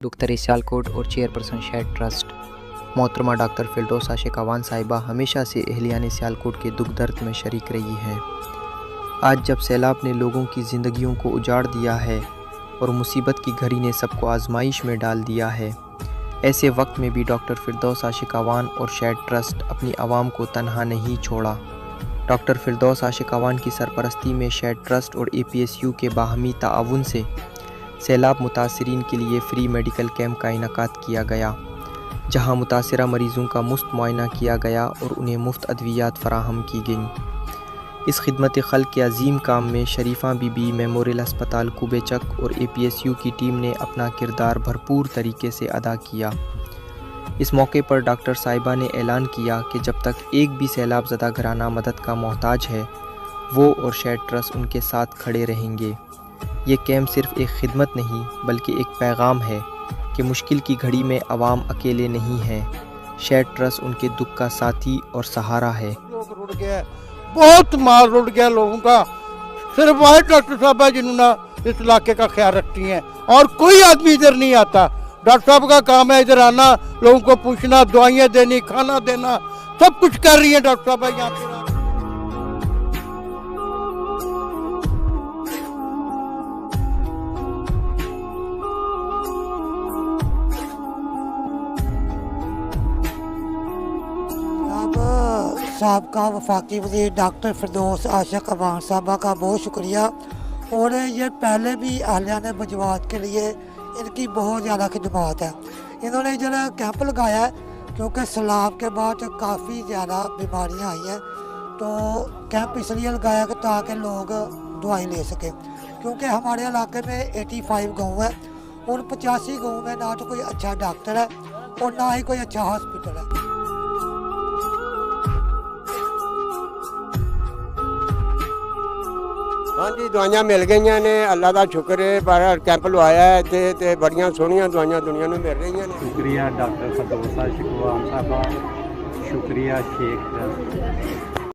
दुख्तर सियालकोट और chairperson shade trust मोहतरमा doctor फिरदौस आशिक अवान साहिबा हमेशा से अहलियान सियालकोट के दुख दर्द में शरीक रही हैं। आज जब सैलाब ने लोगों की ज़िंदगियों को उजाड़ दिया है और मुसीबत की घड़ी ने सबको आजमाइश में डाल दिया है, ऐसे वक्त में भी डॉक्टर फिरदौस आशिक अवान और शेड ट्रस्ट अपनी आवाम को तनहा नहीं छोड़ा। डॉक्टर फिरदौस आशिक अवान की सरपरस्ती में शेड ट्रस्ट और APSU के बाहमी ताआवुन से सैलाब मुतासरीन के लिए फ्री मेडिकल कैंप का इनेकाद किया गया, जहां मुतासरा मरीज़ों का मुफ्त मुआयना किया गया और उन्हें मुफ्त अद्वियात फराहम की गईं। इस खिदमत खल्क के अजीम काम में शरीफा बीबी मेमोरियल अस्पताल कुबेचक और APSU की टीम ने अपना किरदार भरपूर तरीके से अदा किया। इस मौके पर डॉक्टर साहिबा ने ऐलान किया कि जब तक एक भी सैलाब ज़दा घराना मदद का मोहताज है, वो और शेड ट्रस्ट उनके साथ खड़े रहेंगे। ये कैंप सिर्फ एक खिदमत नहीं बल्कि एक पैगाम है कि मुश्किल की घड़ी में आवाम अकेले नहीं है। शेड ट्रस्ट उनके दुख का साथी और सहारा है। लोग रुड़ गया, बहुत माल रुड़ गया लोगों का। सिर्फ वही डॉक्टर साहब है जिन्होंने इस इलाके का ख्याल रखती हैं और कोई आदमी इधर नहीं आता। डॉक्टर साहब का काम है इधर आना, लोगों को पूछना, दवाइयाँ देनी, खाना देना, सब कुछ कर रही है डॉक्टर साहब यहाँ पे। साहबका वफाकी वज़ीर डॉक्टर फिरदौस आशिक अवान साहबा का बहुत शुक्रिया। और ये पहले भी अहलियान मजवात के लिए इनकी बहुत ज़्यादा खिदमत है। इन्होंने जो कैंप लगाया है क्योंकि सैलाब के बाद काफ़ी ज़्यादा बीमारियां आई हैं, तो कैंप इसलिए लगाया कि ताकि लोग दवाई ले सकें, क्योंकि हमारे इलाके में 85 गाँव है और 85 गाँव में ना तो कोई अच्छा डॉक्टर है और ना ही कोई अच्छा हॉस्पिटल है। हाँ जी, दवाइयाँ मिल गई ने, अल्लाह का शुक्र है। पर कैंप लवाया है ते बड़ियां सोहनियां दवाइयां दुनिया में मिल रही हैं। शुक्रिया डॉक्टर फिरदौस आशिक अवान साहबा, शुक्रिया शेख ट्रस्ट।